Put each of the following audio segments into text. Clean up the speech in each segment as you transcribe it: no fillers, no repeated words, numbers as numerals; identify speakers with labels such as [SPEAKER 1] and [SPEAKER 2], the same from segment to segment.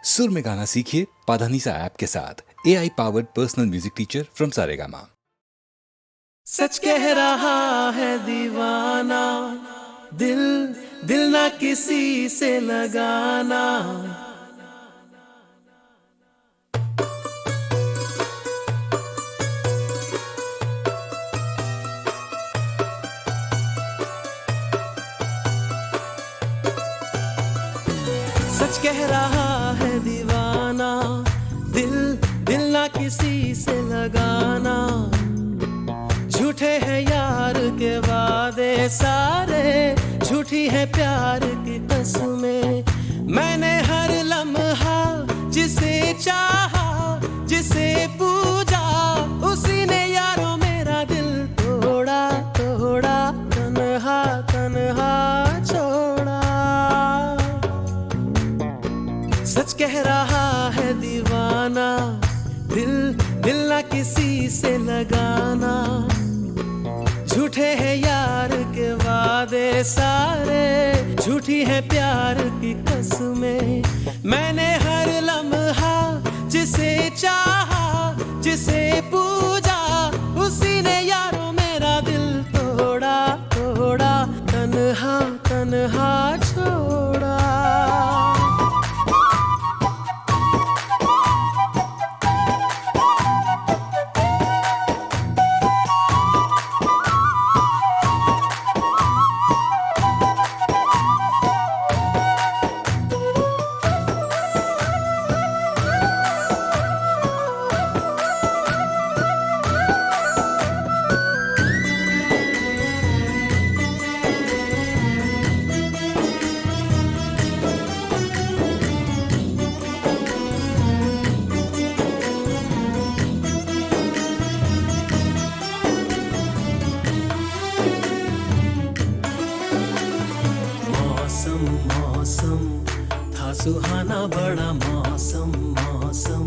[SPEAKER 1] सुर में गाना सीखिए पाधानीसा ऐप के साथ। AI powered personal music teacher from Saregama.
[SPEAKER 2] सच कह रहा है दीवाना, दिल दिल ना किसी से लगाना। सच कह रहा है दीवाना, दिल दिल ना किसी से लगाना। झूठे हैं यार के वादे सारे, झूठी है प्यार की कसमें। मैंने हर लम्हा जिसे चाहा, जिसे पूजा, उसी ने यारों मेरा दिल तोड़ा तोड़ा, तन्हा तन्हा छोड़ा। सच कह रहा है दीवाना, दिल दिल ना किसी से लगाना। झूठे हैं यार के वादे सारे, झूठी है प्यार की कसमें। मैंने हर लम्हा जिसे चाहा, जिसे पूजा, उसी ने यारों मेरा दिल तोड़ा तोड़ा, तन्हा तन्हा छोड़ा। मौसम था सुहाना बड़ा मौसम, मौसम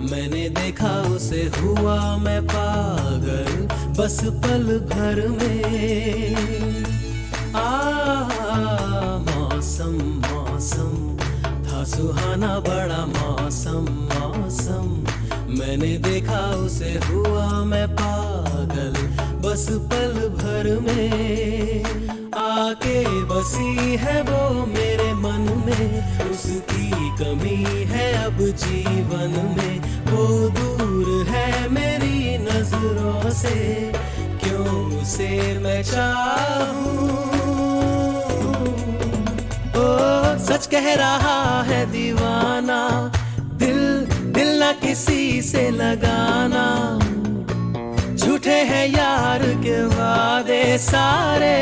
[SPEAKER 2] मैंने देखा उसे हुआ मैं पागल, बस पल भर में। मौसम मौसम था सुहाना बड़ा मौसम, मौसम मैंने देखा उसे हुआ मैं पागल, बस पल भर में। आके बसी है वो मेरे मन में, उसकी कमी है अब जीवन में। वो दूर है मेरी नजरों से, क्यों उसे मैं चाहूं। ओ सच कह रहा है दीवाना, दिल दिल ना किसी से लगाना। झूठे हैं यार के वादे सारे,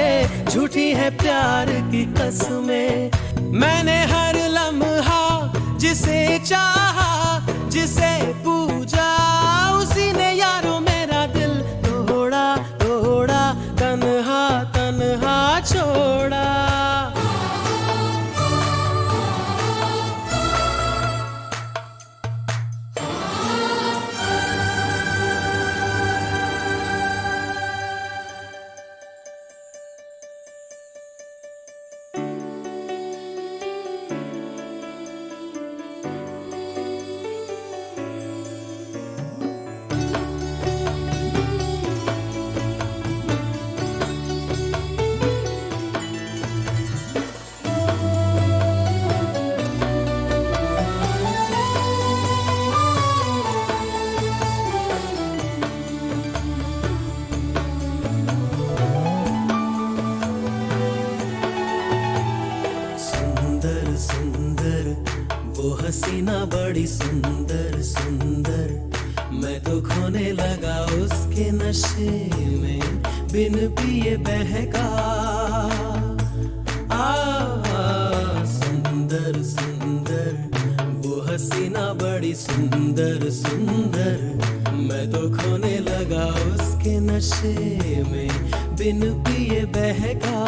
[SPEAKER 2] झूठी है प्यार की कसमें। मैंने हर लम्हा जिसे चाहा, जिसे पूजा, उसी ने यारों मेरा दिल तोड़ा तोड़ा, तन्हा तन्हा छोड़ा। सुंदर वो हसीना बड़ी सुंदर सुंदर, मैं तो खोने लगा उसके नशे में, बिन पिए बहका। सुंदर सुंदर वो हसीना बड़ी सुंदर सुंदर, मैं तो खोने लगा उसके नशे में, बिन पिए बहका।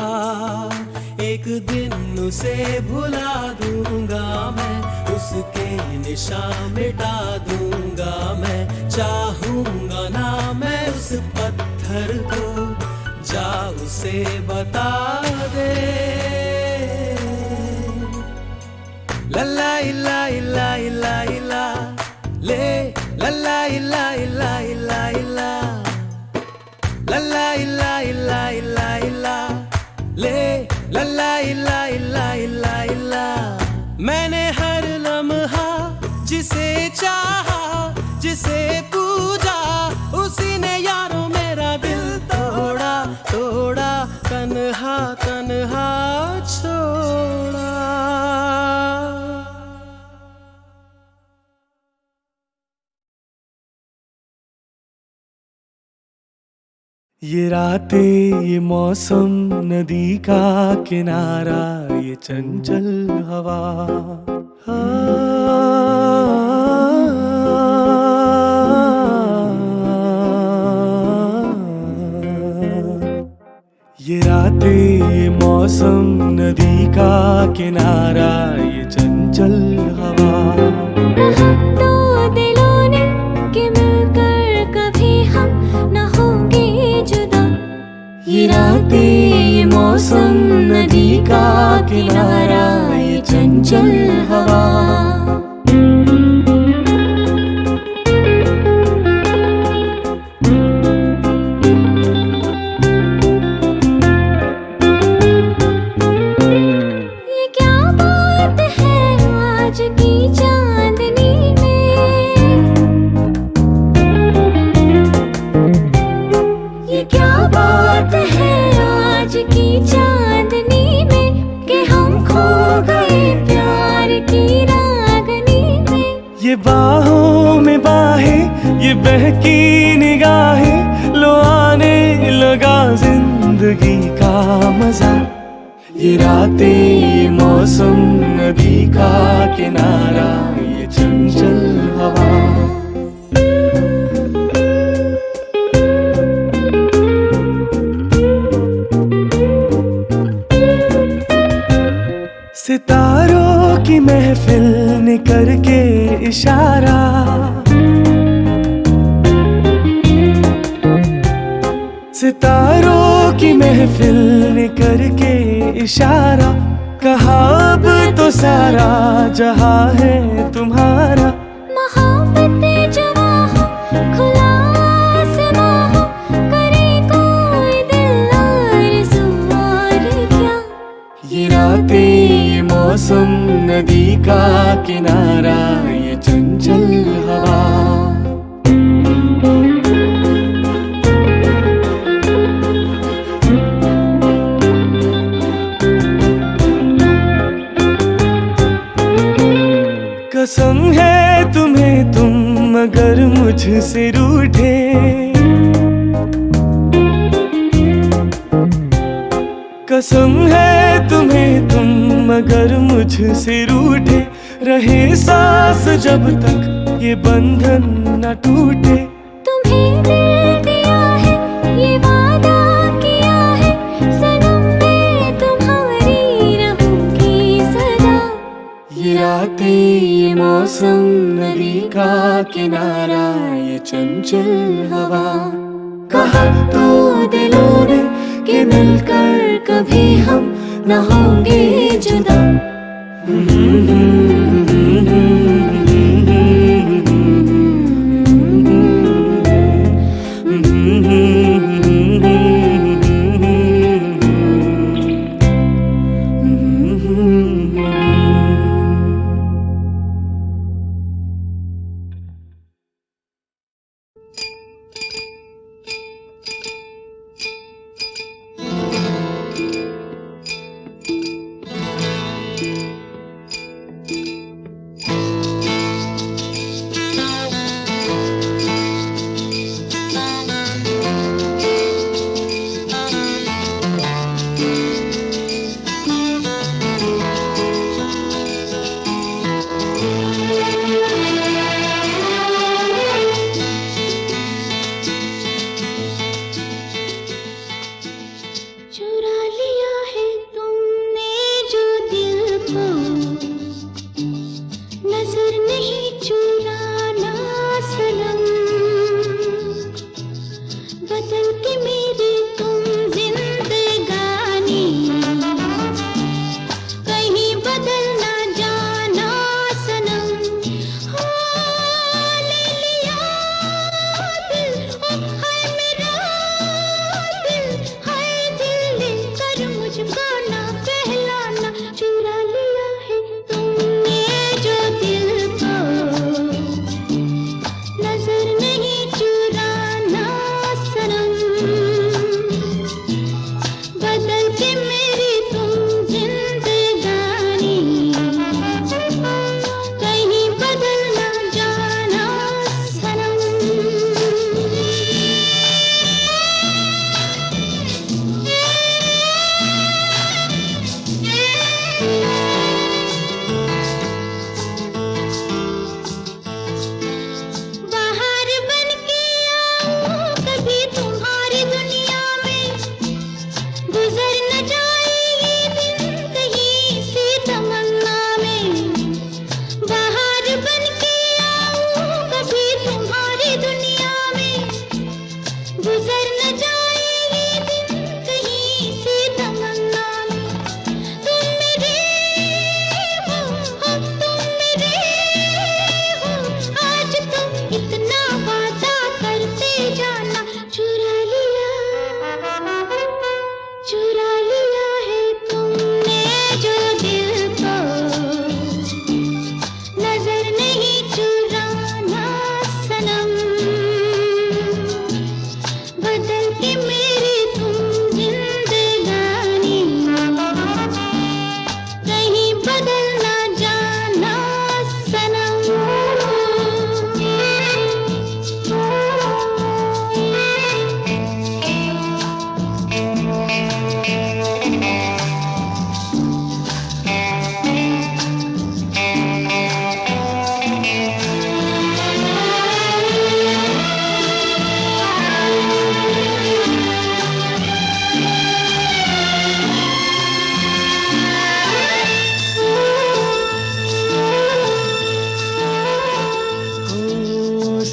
[SPEAKER 2] एक दिन उसे भुला दूंगा मैं, उसके निशान मिटा दूंगा मैं। चाहूंगा ना मैं उस पत्थर को, जा उसे बता दे। ला ला ला ला हर लम्हा जिसे चाहा, जिसे पूजा, उसी ने यारों मेरा दिल तोड़ा, तोड़ा, तन्हा तन्हा छोड़ा। ये रातें, ये मौसम, नदी का किनारा, ये चंचल हवा, ये रातें, ये मौसम, नदी का किनारा, ये चंचल हवा।
[SPEAKER 3] कहा तो दिलों ने कि मिलकर कभी हम न होंगे जुदा।
[SPEAKER 2] ये रातें, ये मौसम, नदी का किनारा, ये चंचल हवा।
[SPEAKER 3] ये क्या बात है आज की चांदनी में, ये क्या बात है आज की चांदनी में, कि हम खो गए प्यार की रागनी में।
[SPEAKER 2] ये बाहों में बाहें, ये बहकी निगाहें, लो आने लगा जिंदगी का मजा। ये रातें, ये मौसम, नदी का किनारा, ये चंचल हवा। सितारों की महफिल ने करके इशारा, सितारों की महफिल ने करके इशारा, कहा अब तो सारा जहां है तुम्हारा।
[SPEAKER 3] मोहब्बतें जवां हो, खुला आसमां हो, करे कोई दिल आरज़ू और क्या।
[SPEAKER 2] ये रातें, ये मौसम, नदी का किनारा, ये चंचल हवा। कसम है तुम्हें तुम अगर मुझसे रूठे, कसम है तुम्हें तुम अगर मुझसे रूठे, रहे सांस जब तक ये बंधन न टूटे।
[SPEAKER 3] तुम्हें दिल दिया है, ये वादा किया है, सनम मैं तुम्हारी रहूंगी सदा।
[SPEAKER 2] ये रातें, ये मौसम, नदी का किनारा, ये चंचल हवा। कहा तो दिलों ने कि मिलकर कभी हम न होंगे जुदा।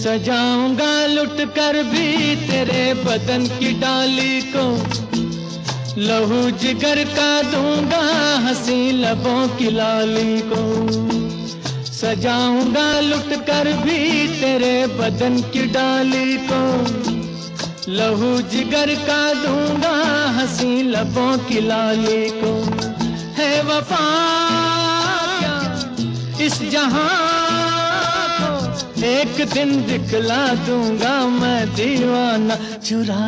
[SPEAKER 2] सजाऊंगा लुट कर भी तेरे बदन की डाली को, लहू जिगर का दूंगा हंसी लबों की लाली को। सजाऊंगा लुट कर भी तेरे बदन की डाली को, लहू जिगर का दूंगा हंसी लबों की लाली को। है वफा क्या इस जहां को, एक दिन दिखला दूंगा मैं दीवाना। चुरा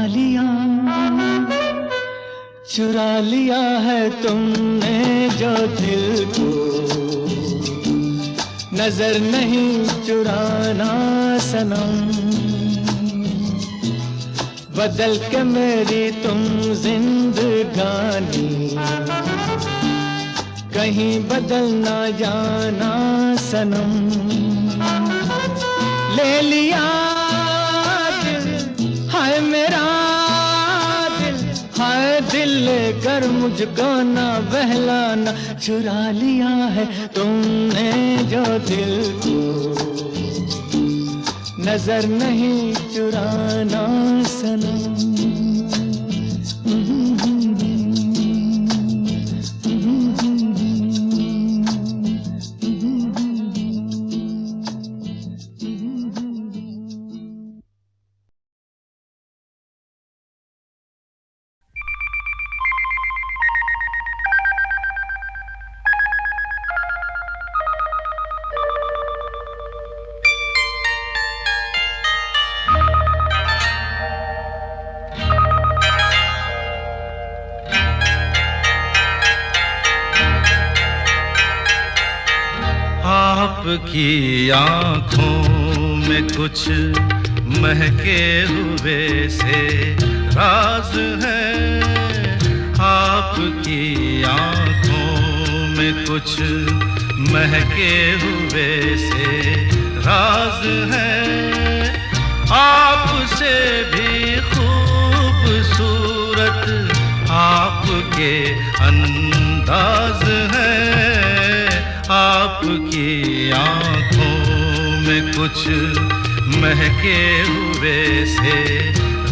[SPEAKER 2] लिया है तुमने जो दिल को, नजर नहीं चुराना सनम। बदल के मेरी तुम जिंदगानी, कहीं बदल ना जाना सनम। ले लिया दिल हाय मेरा दिल, हाय दिल लेकर मुझको ना बहलाना। चुरा लिया है तुमने जो दिल को, नजर नहीं चुराना सनम।
[SPEAKER 4] आपकी आँखों में कुछ महके हुए से राज है। आपकी आँखों में कुछ महके हुए से राज है। आपसे भी खूबसूरत आपके अंदाज है। आपकी आँखों में कुछ महके हुए से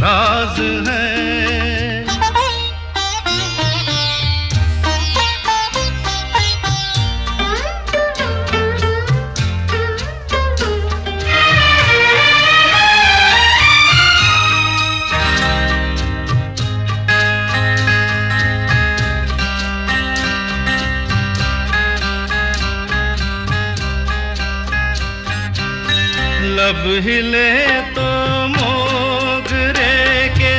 [SPEAKER 4] राज है। लब हिले तो मोगरे के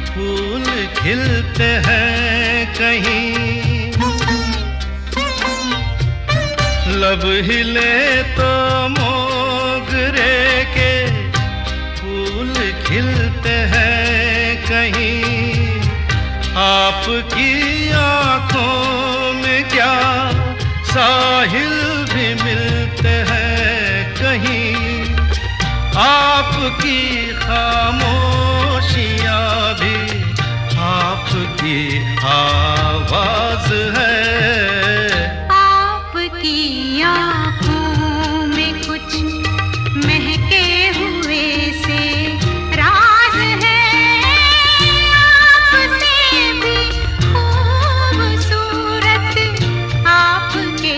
[SPEAKER 4] फूल खिलते हैं कहीं। लब हिले तो मोगरे के फूल खिलते हैं कहीं। आपकी आँखों में क्या साहिल भी मिलते हैं कहीं। आपकी खामोशियाँ भी आपकी आवाज है।
[SPEAKER 3] आपकी आँखों में कुछ महके हुए से राज है। आपसे भी खूबसूरत आपके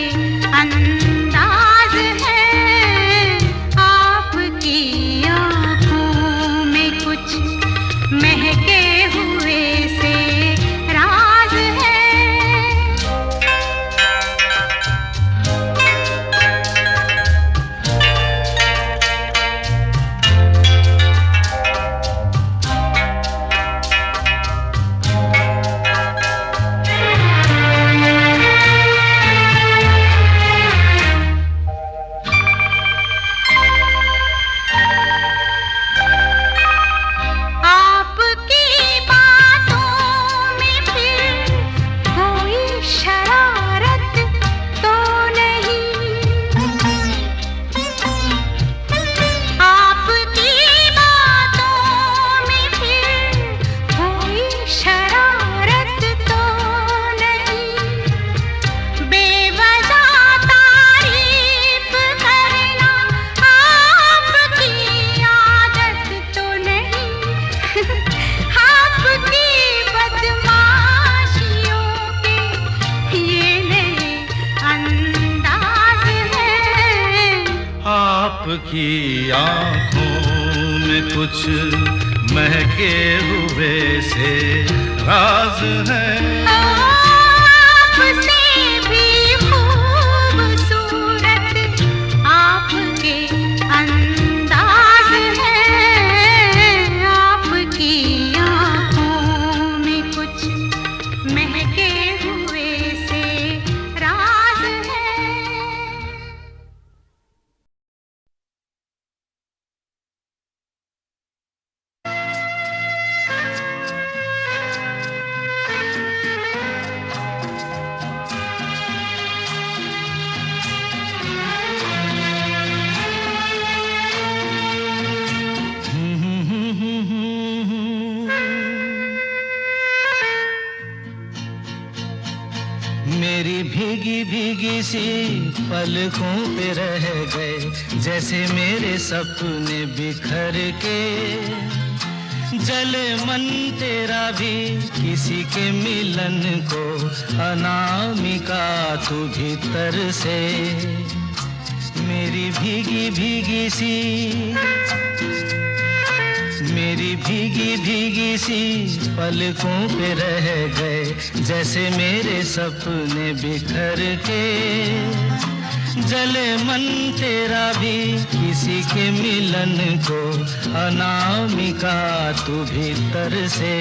[SPEAKER 3] अंदाज है। आपकी आँखों
[SPEAKER 4] आपकी आंखों में कुछ महके हुए से राज है।
[SPEAKER 3] आपसे भी खूबसूरत आपके अंदाज है, आपकी आँखों में कुछ महके हुए से राज है।
[SPEAKER 2] मेरी भीगी भीगी सी पलकों पे रह गए जैसे मेरे सपने बिखर के। जले मन तेरा भी किसी के मिलन को, अनामिका तू भीतर से। मेरी भीगी भीगी सी, मेरी भीगी भीगी सी पलकों पे रह गए जैसे मेरे सपने बिखर के। जले मन तेरा भी किसी के मिलन को, अनामिका तू भीतर से।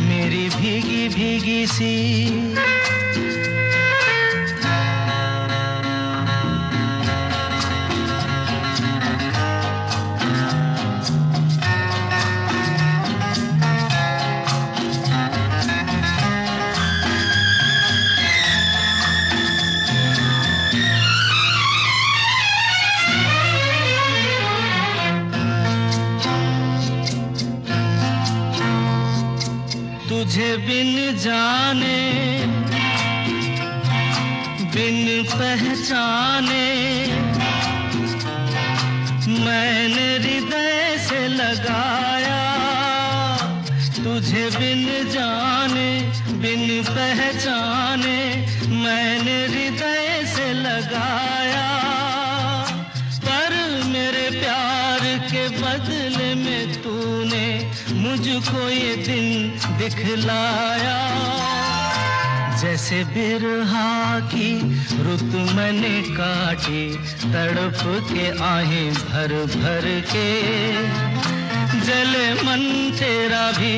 [SPEAKER 2] मेरी भीगी भीगी सी। तुझे बिन जाने बिन पहचाने मैंने हृदय से लगाया। तुझे बिन जाने बिन पहचाने मैंने हृदय से लगाया। पर मेरे प्यार के बदले में तूने मुझको ये दिन दिखलाया। जैसे बिरहा की रुत मैंने काटी, तड़प के आहें भर भर के। जले मन तेरा भी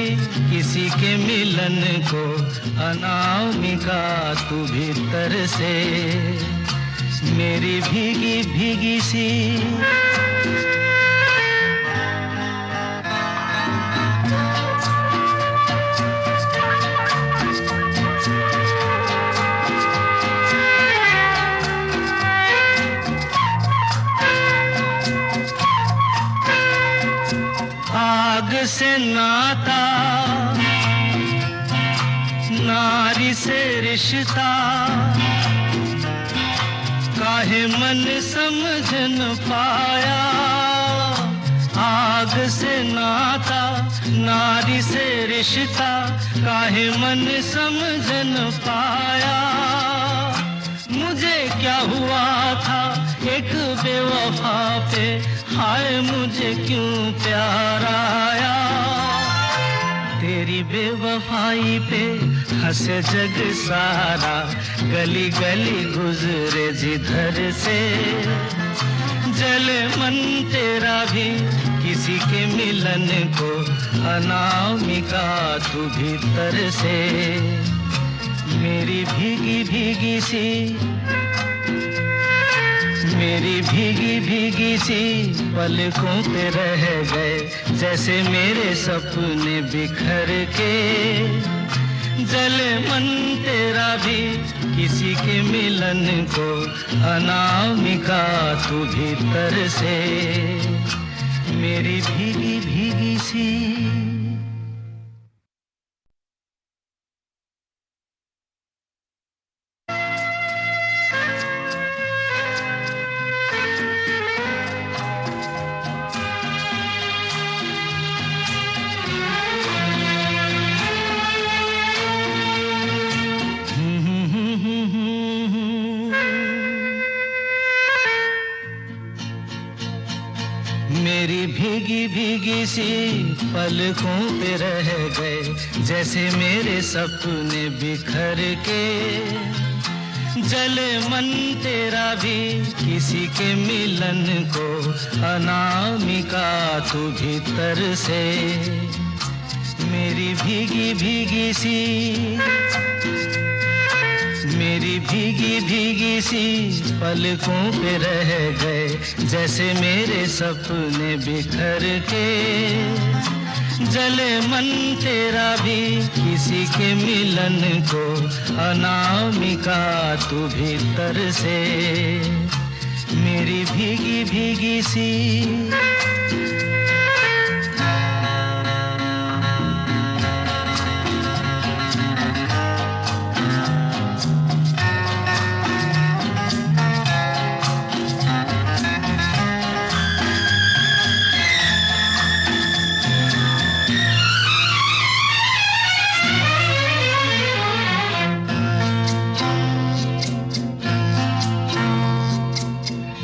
[SPEAKER 2] किसी के मिलन को, अनामिका तू भीतर से। मेरी भीगी भीगी सी। आग से नाता, नारी से रिश्ता, काहे मन समझ न पाया। आग से नाता, नारी से रिश्ता, काहे मन समझ न पाया। मुझे क्या हुआ था एक बेवफा पे, हाय मुझे क्यों प्यार आया। तेरी बेवफाई पे हंसे जग सारा, गली गली गुजरे जिधर से। जले मन तेरा भी किसी के मिलन को, अनामिका तू भीतर से। मेरी भीगी भीगी सी, मेरी भीगी भीगी सी पलकों पे रह गए जैसे मेरे सपने बिखर के। जले मन तेरा भी किसी के मिलन को, अनामिका तू भीतर से। मेरी भीगी भीगी सी।
[SPEAKER 4] मेरी भीगी भीगी सी पलकों पे रह गए जैसे मेरे सपने बिखर के। जले मन तेरा भी किसी के मिलन को, अनामिका तू भीतर से। मेरी भीगी भीगी सी, मेरी भीगी भीगी सी पलकों पे रह गए जैसे मेरे सपने बिखर के। जले मन तेरा भी किसी के मिलन को, अनामिका तू भीतर से। मेरी भीगी भीगी सी।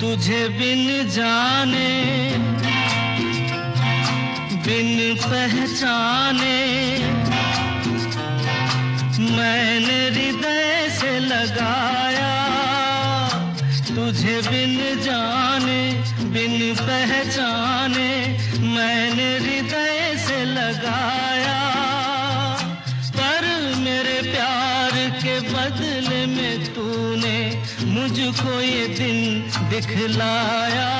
[SPEAKER 4] तुझे बिन जाने बिन पहचाने मैंने हृदय से लगाया। तुझे बिन जाने बिन पहचाने मैंने हृदय से लगाया। पर मेरे प्यार के बदले में तूने मुझको ये दिन दिखलाया।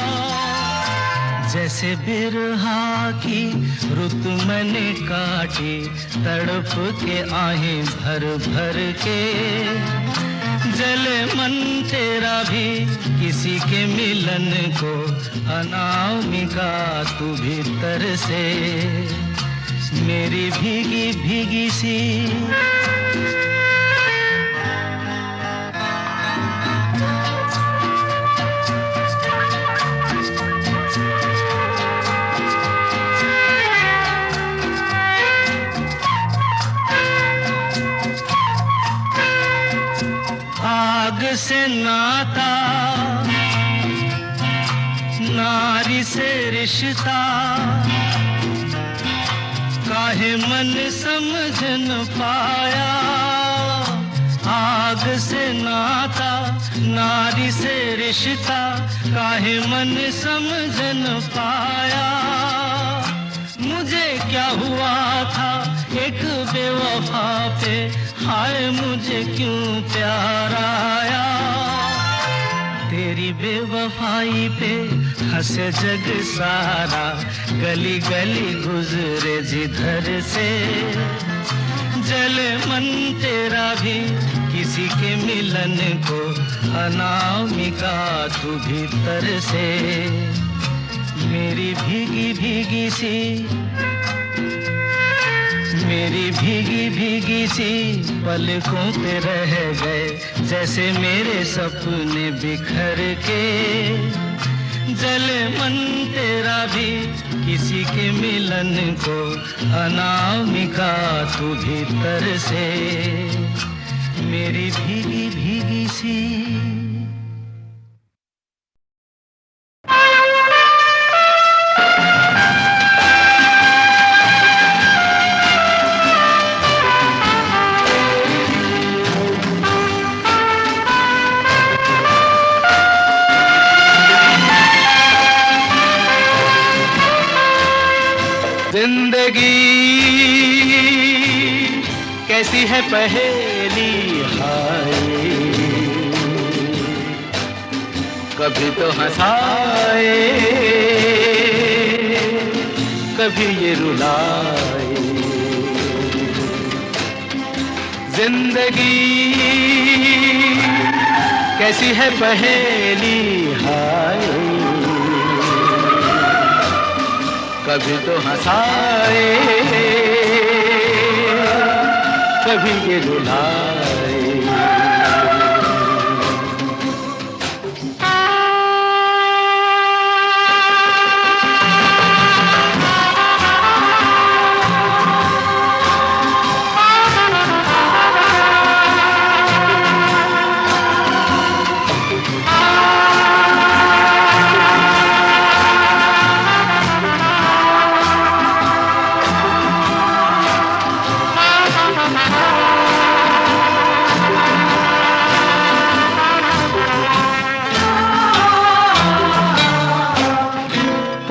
[SPEAKER 4] जैसे बिरहा की रुत मैंने काटी, तड़प के आहें भर भर के। जले मन तेरा भी किसी के मिलन को, अनामिका तू भीतर से। मेरी भीगी भीगी सी। आग से नाता, नारी से रिश्ता, काहे मन समझ न पाया। आग से नाता, नारी से रिश्ता, काहे मन समझ न पाया। मुझे क्या हुआ था एक बेवफा पे, हाय मुझे क्यों प्यार आया। तेरी बेवफाई पे हंसे जग सारा, गली गली गुजरे जिधर से। जले मन तेरा भी किसी के मिलन को, अनामिका तू भीतर से। मेरी भीगी भीगी सी, मेरी भीगी भीगी सी पलकों पे रह गए जैसे मेरे सपने बिखर के। जले मन तेरा भी किसी के मिलन को, अनामिका तू भीतर से। मेरी भीगी भीगी सी। जिंदगी कैसी है पहेली, हाय कभी तो हंसाए कभी ये रुलाए। जिंदगी कैसी है पहेली, हाय कभी तो हंसाए कभी ये रुलाए।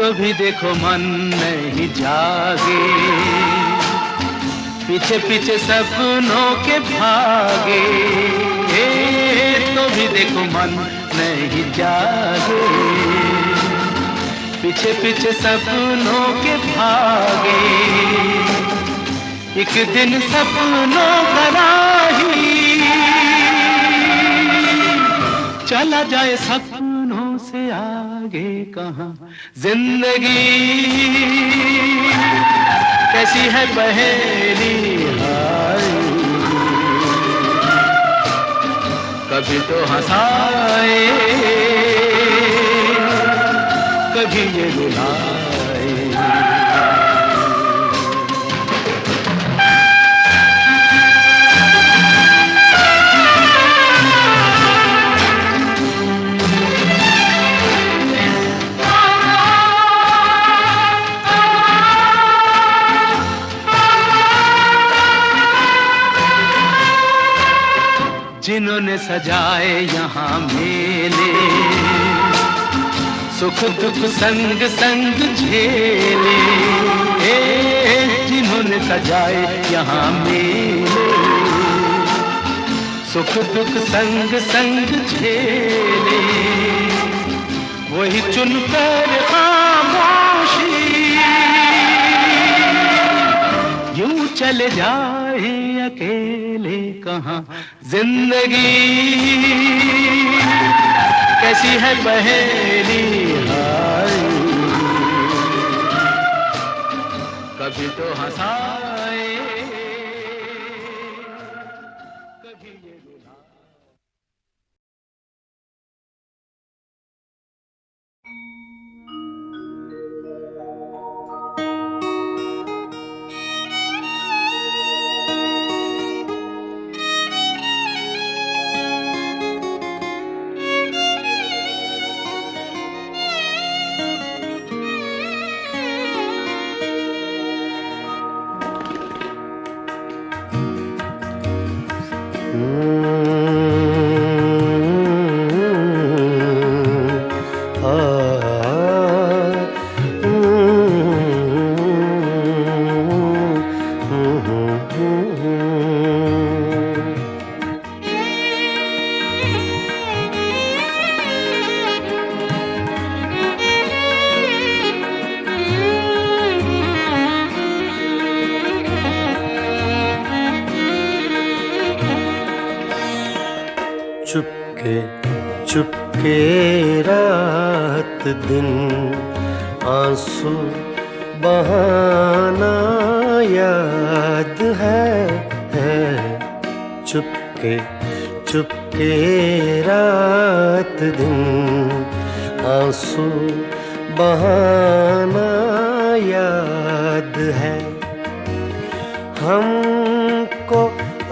[SPEAKER 4] तो भी देखो मन नहीं जागे, पीछे पीछे सपनों के भागे, तो भी देखो मन नहीं जागे, पीछे पीछे सपनों के भागे। एक दिन सपनों का राही चला जाए सपनों से आगे कहाँ। जिंदगी कैसी है पहेली हाय, कभी तो हंसाए कभी ये रुलाए। जिन्होंने सजाए यहाँ मेले, सुख दुख संग संग झेले, जिन्होंने सजाए यहाँ मेले, सुख दुख संग संग झेले, वही चुनकर खामोशी यूं चले जाए अकेले कहाँ। जिंदगी कैसी है पहेली हाय, कभी तो हंसाए कभी ये रुलाए।
[SPEAKER 5] चुपके चुपके रात दिन आंसू बहाना याद है। चुपके चुपके रात दिन आंसू बहाना याद है। हमको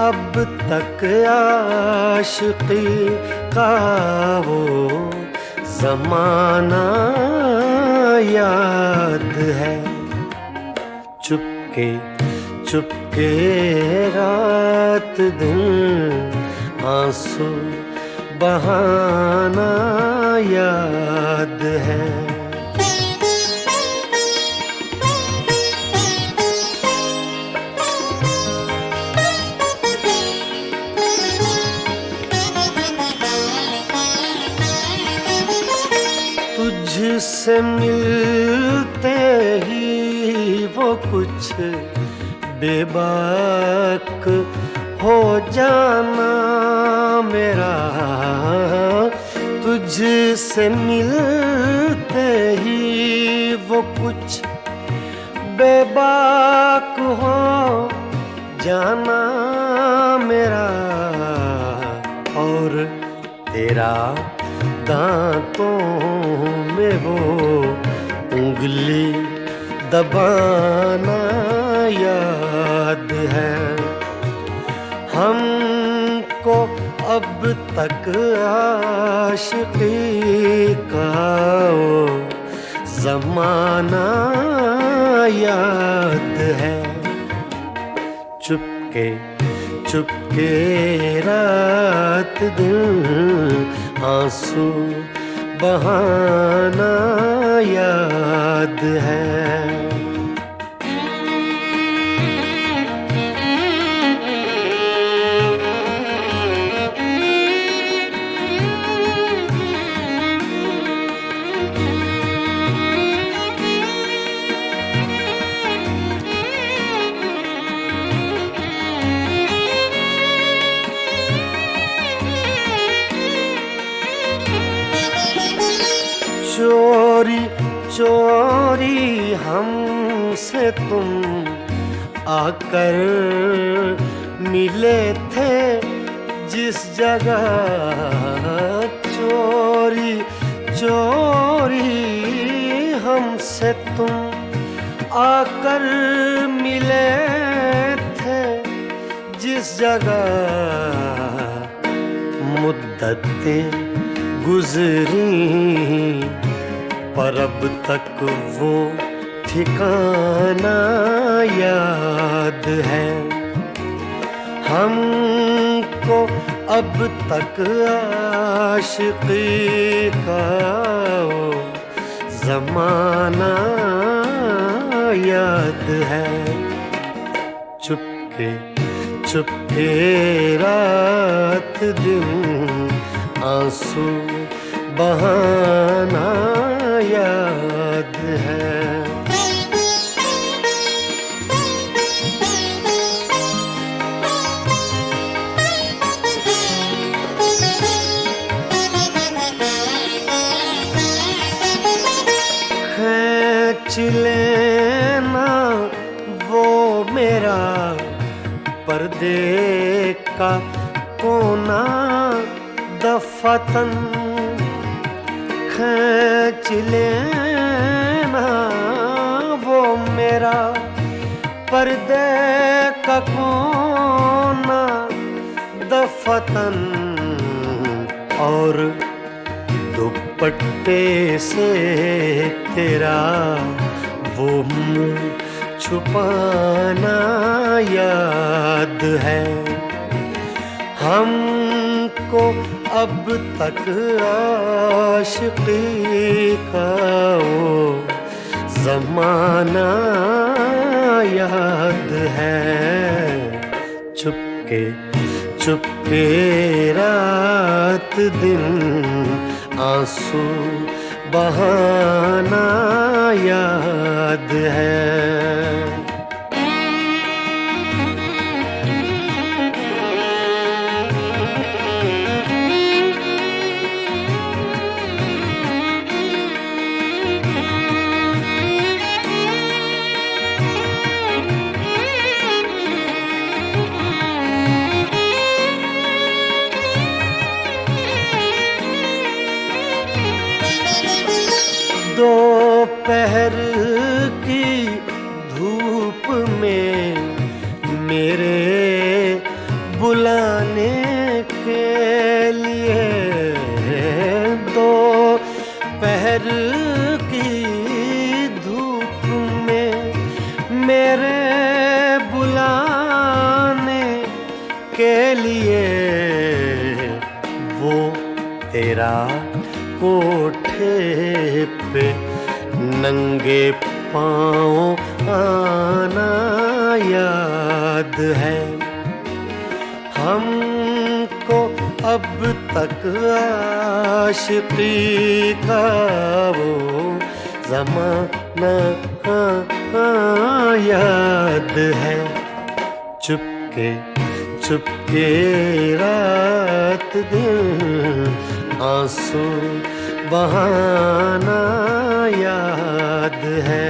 [SPEAKER 5] अब तक आशिकी का वो ज़माना याद है। चुपके चुपके रात दिन आंसू बहाना याद है। तुझसे मिलते ही वो कुछ बेबाक हो जाना मेरा। तुझसे मिलते ही वो कुछ बेबाक हो जाना मेरा। और तेरा दांतों में वो उंगली दबाना याद है। हमको अब तक आशिकी का वो ज़माना याद है। चुपके चुपके रात दिन आंसू बहाना याद है। चोरी चोरी हमसे तुम आकर मिले थे जिस जगह, चोरी चोरी हमसे तुम आकर मिले थे जिस जगह, मुद्दतें गुजरी पर अब तक वो ठिकाना याद है। हमको अब तक आशिकी का वो ज़माना याद है। चुपके चुपके रात दिन आंसू बहाना याद है। खींच लेना वो मेरा पर्दे का कोना दफतन, खींच लेना वो मेरा पर्दे का कोना दफतन, और दुपट्टे से तेरा वो मुँह छुपाना याद है। हमको अब तक आशिकी का वो ज़माना याद है। चुपके चुपके रात दिन आंसू बहाना याद है। दोपहर की धूप में मेरे बुलाने के लिए, दोपहर की धूप में मेरे बुलाने के लिए, वो तेरा कोठे पे नंगे पाँव आना याद है। हमको अब तक आशिकी का वो ज़माना याद है। चुपके चुपके रात दिन आंसू बहाना याद है।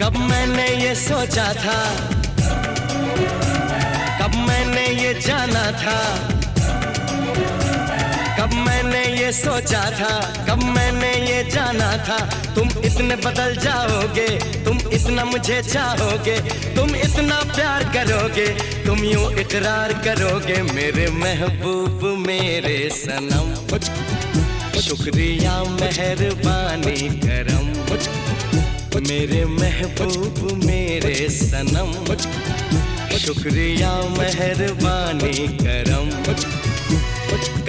[SPEAKER 2] कब मैंने ये सोचा था, कब मैंने ये जाना था, कब मैंने ये सोचा था, कब मैंने ये जाना था। तुम इतने बदल जाओगे, तुम इतना मुझे चाहोगे, तुम इतना प्यार करोगे, तुम यूं इकरार करोगे मेरे महबूब मेरे सनम। शुक्रिया मेहरबानी करम मेरे महबूब मेरे सनम। शुक्रिया मेहरबानी करम।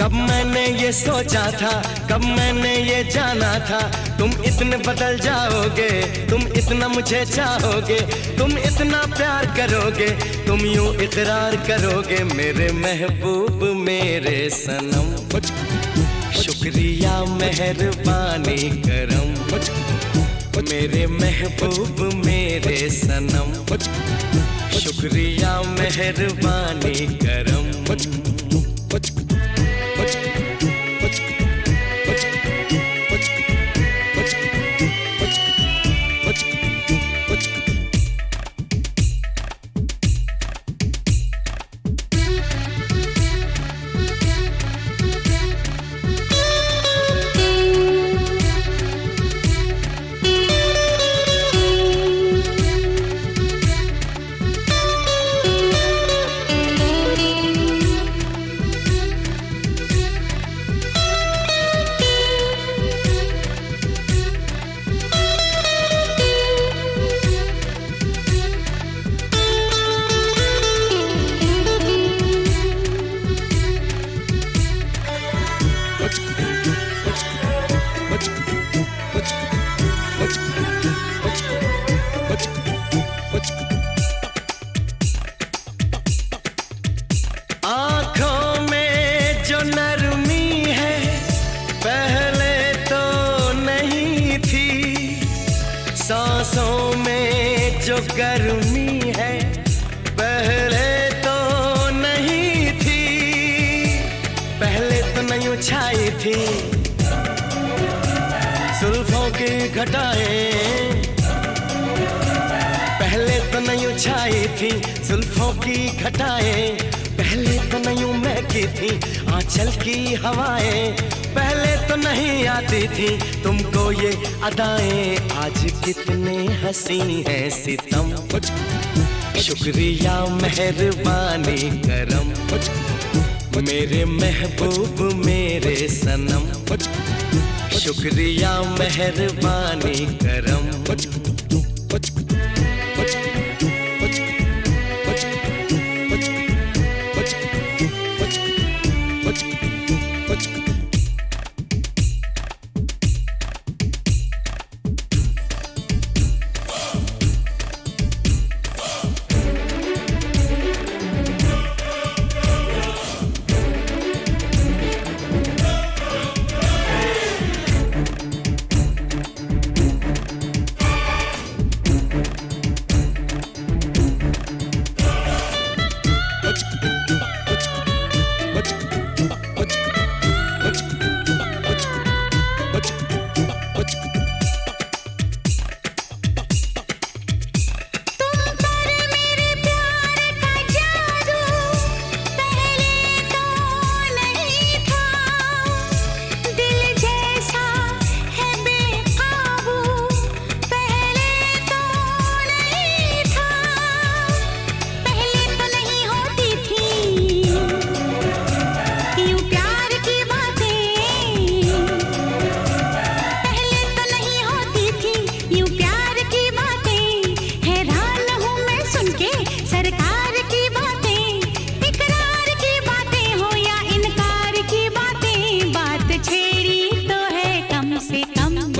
[SPEAKER 2] कब मैंने ये सोचा था, कब मैंने ये जाना था, तुम इतने बदल जाओगे, तुम इतना मुझे चाहोगे, तुम इतना प्यार करोगे, तुम यूं इकरार करोगे मेरे महबूब मेरे सनम। शुक्रिया मेहरबानी करम मेरे महबूब मेरे सनम। शुक्रिया मेहरबानी करम। आँखों में जो नरमी है पहले तो नहीं थी, सांसों में जो गर्मी है पहले तो नहीं थी, पहले तो नहीं छाई थी जुल्फों की घटाएं, पहले तो नहीं छाई थी जुल्फों की घटाएं, पहले तो नहीं महकी थी आंचल की हवाएं, पहले तो नहीं आती थी तुमको ये अदाएं, आज कितने हंसी है सितम। शुक्रिया मेहरबानी करम मेरे महबूब मेरे सनम। शुक्रिया मेहरबानी करम।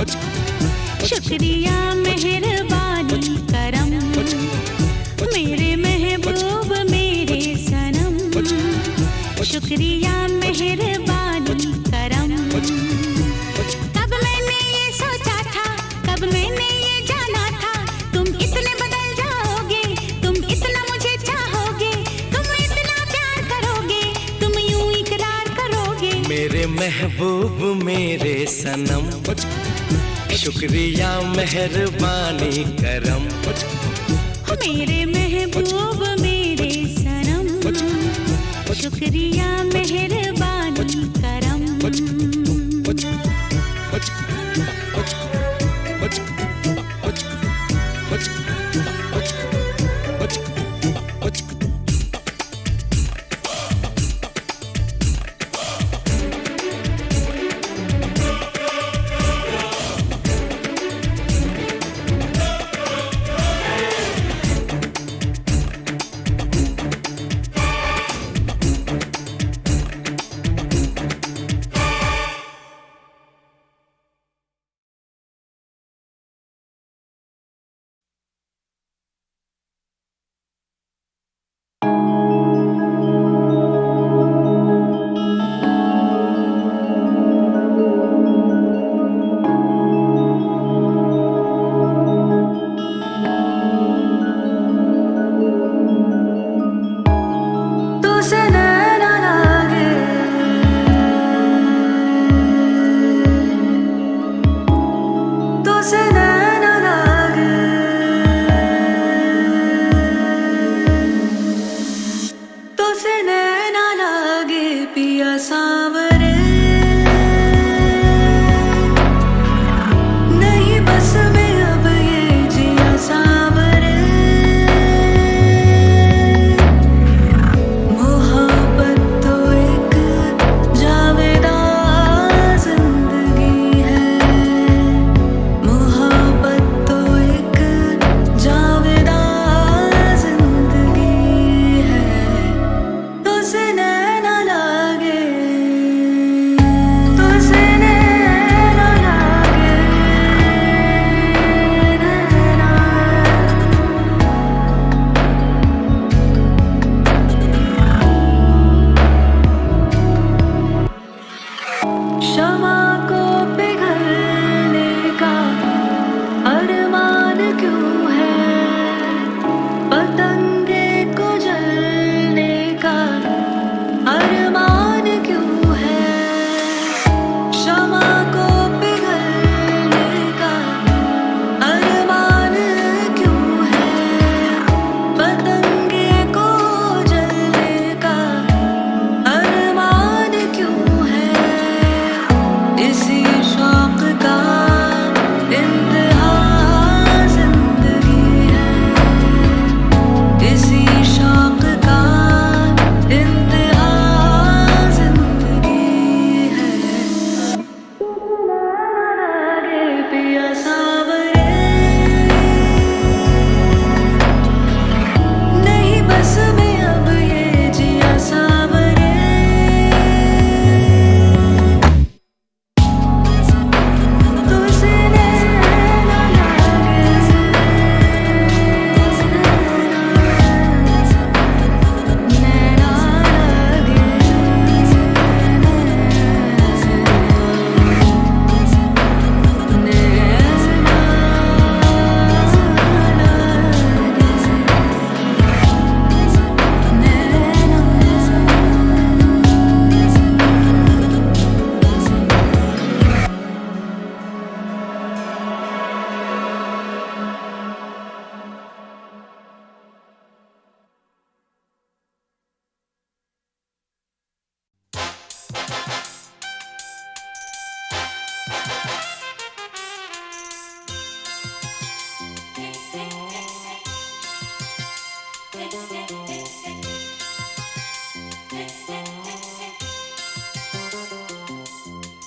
[SPEAKER 3] शुक्रिया मेहरबानी करम मेरे महबूब मेरे सनम शुक्रिया मेहरबानी करम कब मैंने ये सोचा था कब मैंने ये जाना था तुम इतने बदल जाओगे तुम इतना मुझे चाहोगे तुम इतना प्यार करोगे तुम यूं इकरार करोगे
[SPEAKER 4] मेरे महबूब मेरे सनम शुक्रिया मेहरबानी करम
[SPEAKER 3] मेरे महबूब मेरे सनम शुक्रिया मेहरबानी करम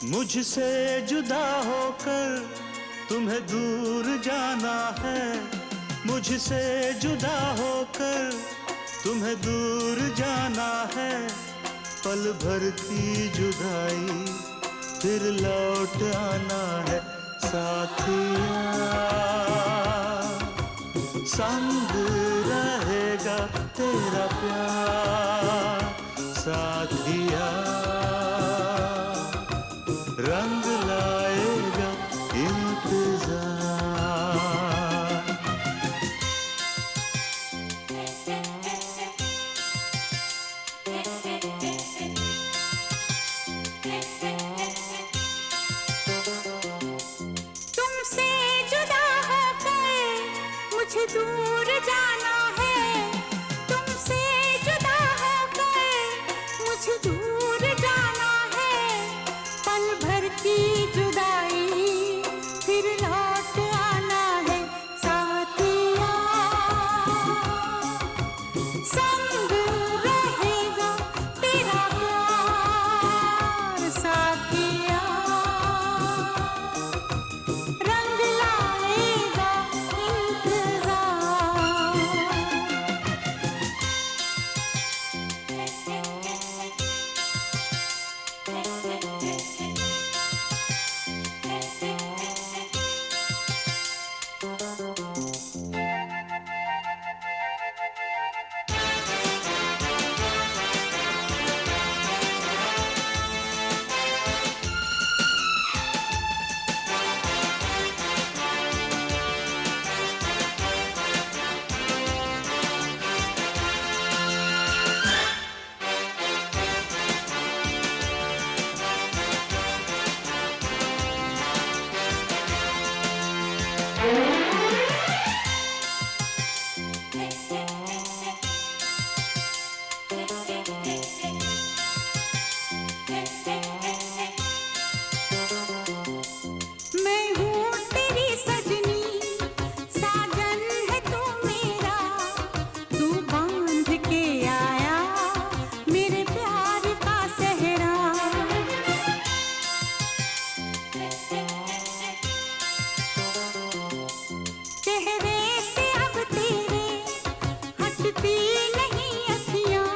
[SPEAKER 4] मुझसे जुदा होकर तुम्हें दूर जाना है, मुझसे जुदा होकर तुम्हें दूर जाना है। पल भर की जुदाई फिर लौट आना है,
[SPEAKER 5] साथिया संग रहेगा तेरा प्यार साथिया रंग लाएगा इंतजार।
[SPEAKER 3] तुमसे जुदा होकर मुझे दूर जाना है, तुमसे जुदा होकर मुझे दूर जाना है। पल भर की जुदाई फिर लौट आना है साथिया संग रहेगा तेरा प्यार साथिया रंग लाएगा इंतजार। मैं हूँ तेरी सजनी, साजन है तू मेरा, तू बांध के आया मेरे प्यार का सेहरा। चेहरे से अब तेरे हटती नहीं अखियाँ,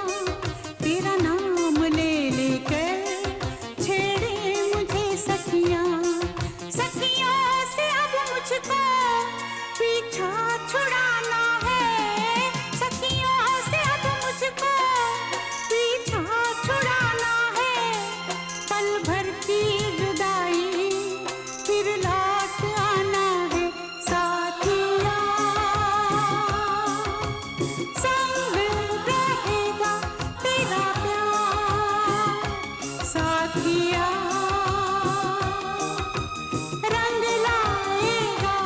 [SPEAKER 3] तेरा नाम ले लेकर छेड़े मुझे सखियाँ। सखियों से अब मुझको पीछा छुड़ाना है, सखियों से अब मुझको पीछा छुड़ाना है। पल भर की जुदाई फिर लौट आना है साथिया संग रहेगा तेरा प्यार साथिया रंग लाएगा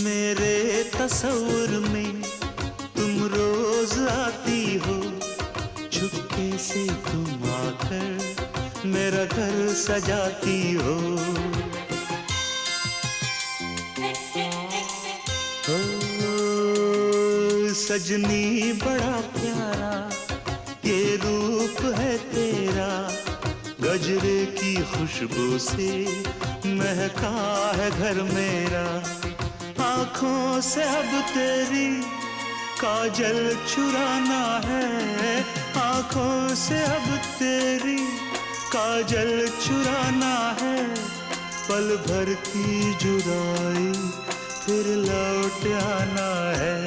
[SPEAKER 5] मेरे तस्वुर में तुम रोज आती हो, चुपके से तुम आकर मेरा घर सजाती हो। ओ सजनी बड़ा प्यारा ये रूप है तेरा, गजरे की खुशबू से महका है घर मेरा। आँखों से अब तेरी काजल चुराना है, आँखों से अब तेरी काजल चुराना है। पल भर की जुदाई फिर लौट आना है।